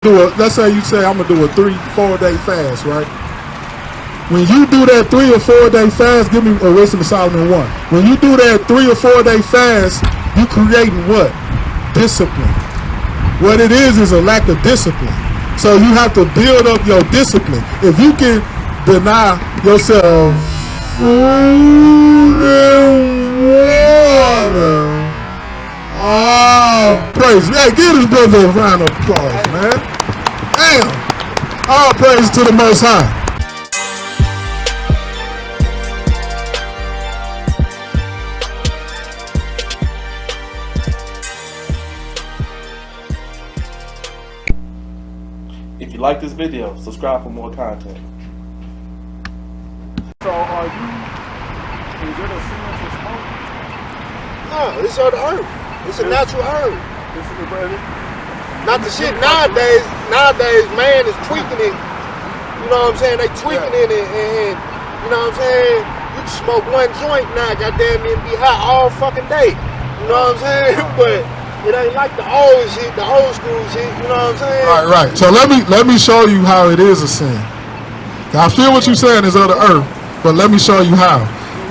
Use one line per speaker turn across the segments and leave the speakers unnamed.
Let's say you say I'm gonna do a 3-4 day fast, right? When you do that 3 or 4 day fast, give me a Wisdom of Solomon 1. When you do that 3 or 4 day fast, you creating what? Discipline. What it is a lack of discipline. So you have to build up your discipline. If you can deny yourself food and water, praise. Hey, give this brother a round of applause, man. Damn. All praise to the Most High.
If you like this video, subscribe for more content.
So are you, is it a sin to smoke?
No, it's on the earth. It's a natural herb.
This is the brother.
Not the shit nowadays. Nowadays, man is tweaking it. You know what I'm saying? They tweaking it and you know what I'm saying? You can smoke one joint now, goddamn it, and be high all fucking day. You know what I'm saying? But it ain't like the old shit, the old school shit. You know what I'm saying?
Right. So let me show you how it is a sin. I feel what you're saying is of the earth, but let me show you how.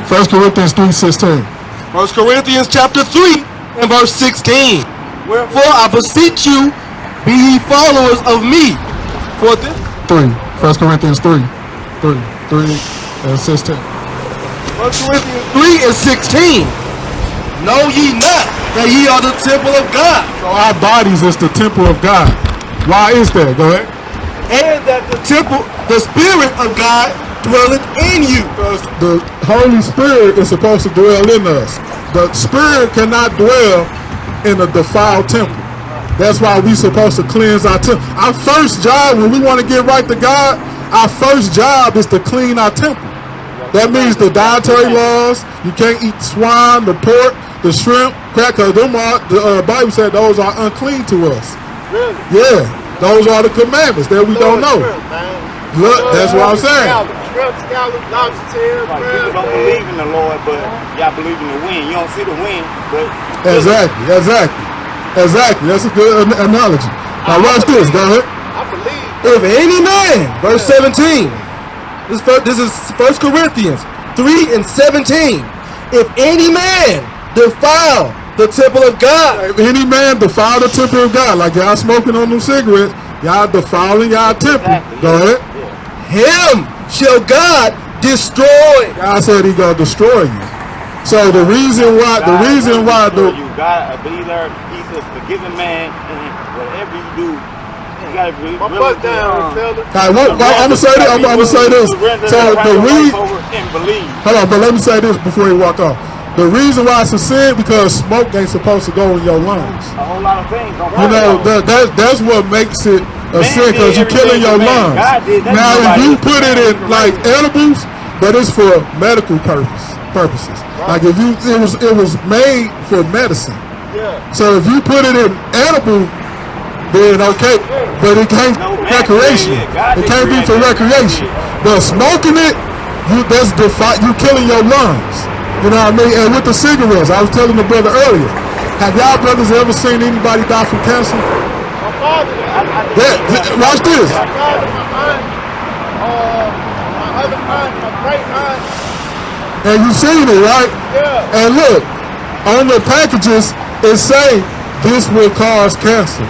1 Corinthians 3:16.
1 Corinthians chapter 3 and verse 16. Wherefore I beseech you, be ye followers of me. For this
1 Corinthians 3 and 16.
1 Corinthians 3 and 16. Know ye not that ye are the temple of God?
So our bodies is the temple of God. Why is that? Go ahead.
And that the Spirit of God dwelleth in you.
Because the Holy Spirit is supposed to dwell in us. The Spirit cannot dwell in a defiled temple. That's why we supposed to cleanse our temple. Our first job when we want to get right to God, our first job is to clean our temple. That means the dietary laws. You can't eat swine, the pork, the shrimp, cracker. The Bible said those are unclean to us.
Really?
Yeah, those are the commandments that we don't know. Look, that's what I'm saying.
People don't believe in the Lord, but y'all believe in the wind. You don't see the wind, but
Exactly. That's a good analogy. Now watch this. Go ahead.
I believe.
If any man, verse 17. This is 1 Corinthians 3 and 17. If any man defile the temple of God.
If any man defile the temple of God, like y'all smoking on them cigarettes, y'all defiling y'all temple.
Exactly.
Go ahead.
Him shall God destroy.
God said he gonna destroy you. So the reason why
God, believe there, he's a forgiving man, and whatever you do, you gotta be
My butt down, fella.
I'm gonna say this. I'm gonna say this. So the reason, hold on, but let me say this before you walk off. The reason why it's a sin because smoke ain't supposed to go in your lungs.
A whole lot of things.
You know that's what makes it a sin because you're killing your lungs. Now if you put it in like edibles, but it's for medical purposes. Like if it was made for medicine. So if you put it in edible, then okay, but it can't recreation. It can't be for recreation. But smoking it, you killing your lungs. You know what I mean? And with the cigarettes, I was telling the brother earlier. Have y'all brothers ever seen anybody die from cancer?
My father.
Watch this.
My father, my aunt, my other aunt, my great aunt.
And you seen it, right?
Yeah.
And look, on the packages, it say this will cause cancer.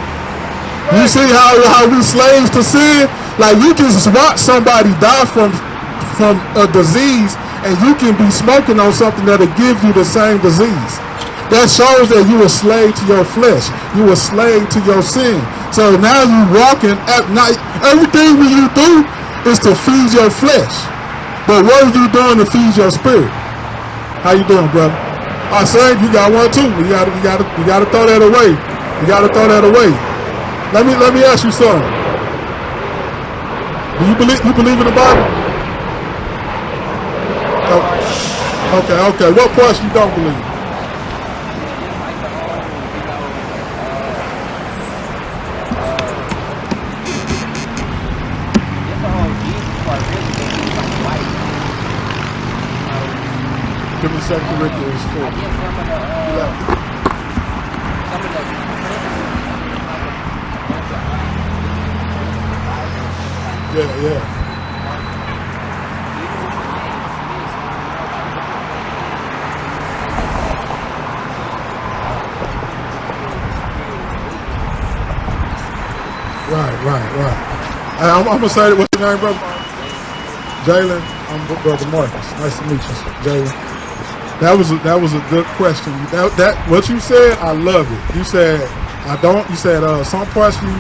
You see how we slaves to sin? Like you can watch somebody die from a disease, and you can be smoking on something that'll give you the same disease. That shows that you a slave to your flesh. You a slave to your sin. So now you walking at night. Everything you do is to feed your flesh. But what are you doing to feed your spirit? How you doing, brother? I say you got one too. You gotta throw that away. You gotta throw that away. Let me ask you something. Do you believe in the Bible? Oh, okay. What parts you don't believe? Give me 2 Corinthians 4. Yeah. Right. I'm gonna say, what's your name, brother? Jalen. I'm brother Marcus. Nice to meet you, Jalen. That was a good question. That what you said, I love it. You said I don't. You said some parts you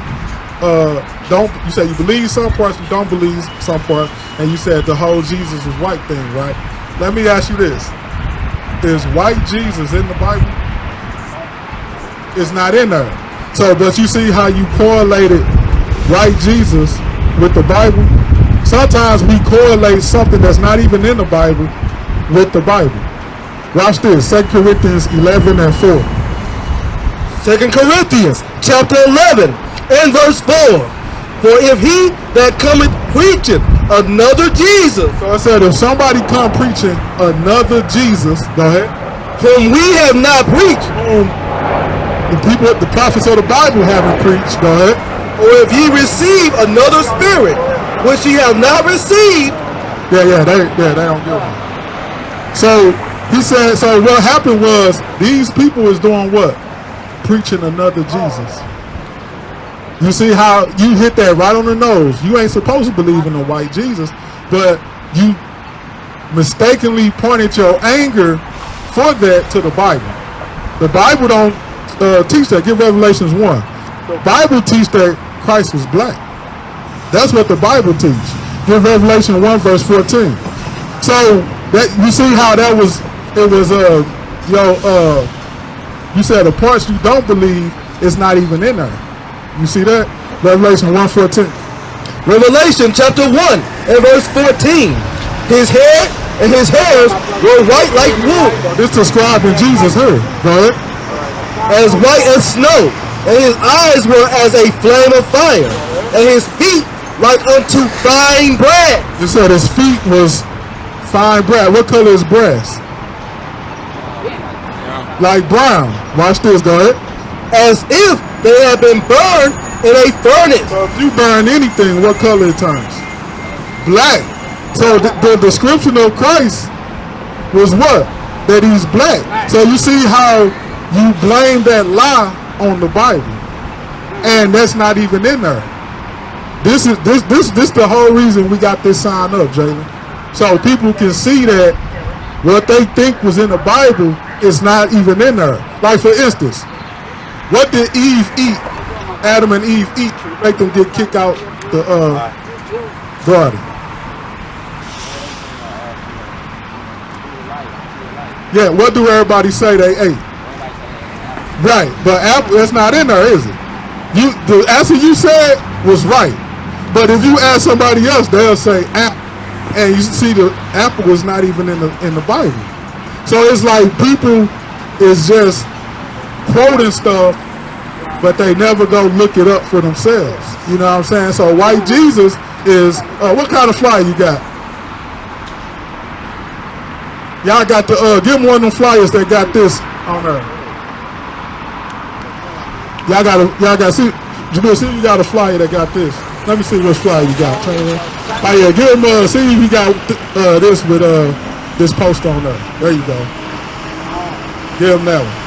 don't. You said you believe some parts, you don't believe some parts, and you said the whole Jesus was white thing, right? Let me ask you this: is white Jesus in the Bible? It's not in there. So, but you see how you correlated white Jesus with the Bible? Sometimes we correlate something that's not even in the Bible with the Bible. Watch this, 2 Corinthians 11 and 4.
2 Corinthians chapter 11 and verse 4. For if he that cometh preaching another Jesus.
So I said if somebody come preaching another Jesus, go ahead.
Whom we have not preached.
Whom the prophets of the Bible haven't preached, go ahead.
Or if ye receive another spirit, which ye have not received.
They don't give it. So he said, so what happened was these people is doing what? Preaching another Jesus. You see how you hit that right on the nose. You ain't supposed to believe in a white Jesus, but you mistakenly pointed your anger for that to the Bible. The Bible don't teach that. Give Revelations 1. The Bible teach that Christ was black. That's what the Bible teach. Give Revelation 1 verse 14. So that you see how that was. It was you said the parts you don't believe is not even in there. You see that? Revelation 1:14.
Revelation chapter 1 and verse 14. His hair and his hairs were white like wool.
It's describing Jesus' hair. Go ahead.
As white as snow, and his eyes were as a flame of fire, and his feet like unto fine brass.
You said his feet was fine brass. What color is brass? Like brown. Watch this, go ahead.
As if they had been burned in a furnace.
So if you burn anything, what color it turns? Black. So the description of Christ was what? That he's black. So you see how you blame that lie on the Bible, and that's not even in there. This the whole reason we got this sign up, Jalen. So people can see that what they think was in the Bible is not even in there. Like for instance, what did Eve eat? Adam and Eve eat to make them get kicked out the garden. Yeah, what do everybody say they ate? Right, but apple, that's not in there, is it? The answer you said was right, but if you ask somebody else, they'll say apple, and you see the apple was not even in the Bible. So it's like people is just quoting stuff, but they never go look it up for themselves. You know what I'm saying? So white Jesus is what kind of flyer you got? Y'all got the give them one of them flyers that got this on there. Y'all got see, Jamil, see if you got a flyer that got this. Let me see what flyer you got. Oh yeah, give him see if you got this with this post on there. There you go. Give him that one.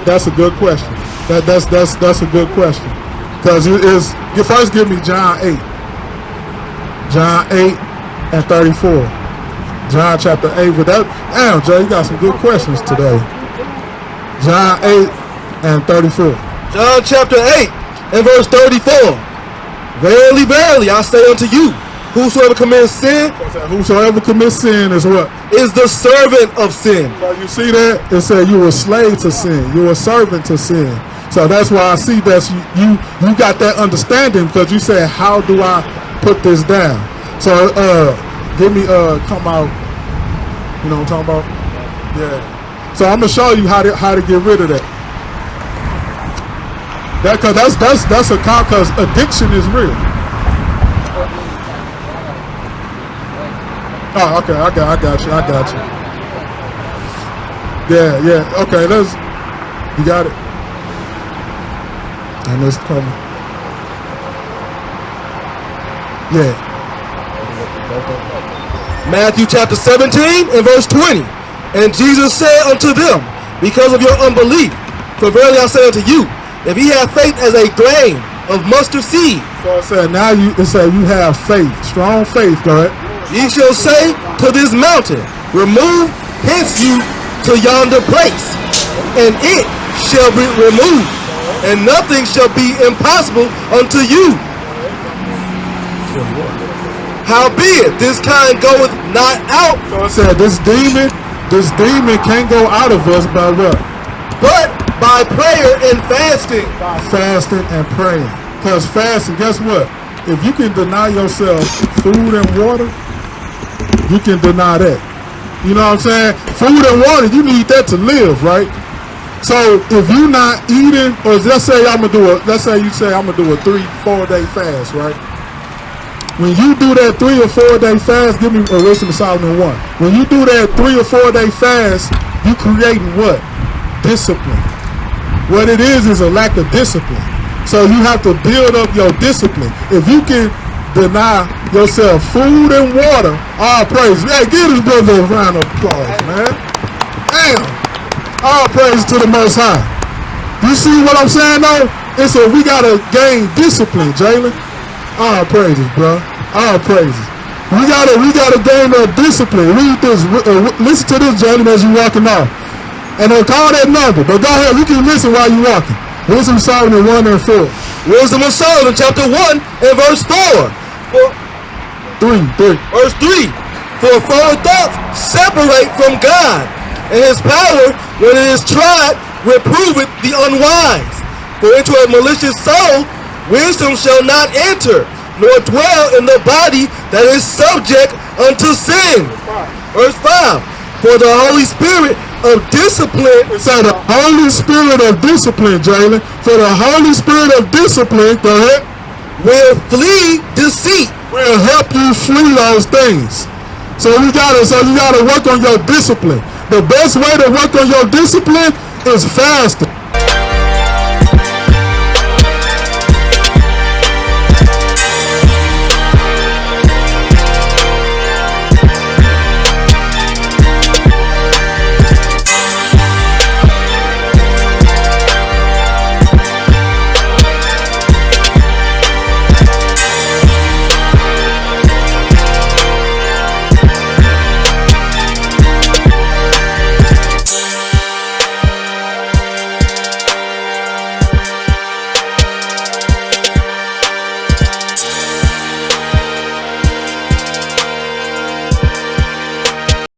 That's a good question. That's a good question. Because you first give me John 8. John 8 and 34. John chapter 8. But damn, Jay, you got some good questions today. John 8 and 34.
John chapter 8 and verse 34. Verily, verily, I say unto you, whosoever commits sin.
Whosoever commits sin is what?
Is the servant of sin.
So you see that? It said you were a slave to sin. You were a servant to sin. So that's why I see that you got that understanding, because you said, how do I put this down? So give me come out. You know what I'm talking about? Yeah. So I'm gonna show you how to get rid of that. Because that's a cause addiction is real. Oh, okay, I got you. Yeah. Okay, you got it. And it's coming. Yeah.
Matthew chapter 17 and verse 20. And Jesus said unto them, because of your unbelief, for verily I say unto you, if ye have faith as a grain of mustard seed.
So it said now you have faith, strong faith, go ahead.
Ye shall say to this mountain, remove hence you to yonder place, and it shall be removed, and nothing shall be impossible unto you. Howbeit, this kind goeth not out.
So it said this demon can't go out of us by what?
But by prayer and fasting.
By fasting and praying. Because fasting, guess what? If you can deny yourself food and water, you can deny that. You know what I'm saying? Food and water, you need that to live, right? So if you're not eating, or let's say you say I'm gonna do a 3-4 day fast, right? When you do that 3 or 4 day fast, give me a Wisdom of Solomon 1. When you do that 3 or 4 day fast, you creating what? Discipline. What it is a lack of discipline. So you have to build up your discipline. If you can deny yourself food and water, all praise. Hey, give this brother a round of applause, man. Damn. All praise to the Most High. You see what I'm saying, though? We gotta gain discipline, Jalen. All praises, bro. All praises. We gotta gain that discipline. Read this. Listen to this, Jalen, as you walking off. And they'll call that number. But go ahead, you can listen while you walking. Wisdom of Solomon 1 and 4.
Wisdom of Solomon chapter 1 and verse 4.
3.
Verse 3. For forward thoughts separate from God, and his power, when it is tried, reproveth the unwise. For into a malicious soul wisdom shall not enter, nor dwell in the body that is subject unto sin. Verse 5. For the Holy Spirit of discipline.
So the Holy Spirit of discipline, Jalen. For the Holy Spirit of discipline, go ahead,
will flee deceit.
Will help you flee those things. So you gotta work on your discipline. The best way to work on your discipline is fasting.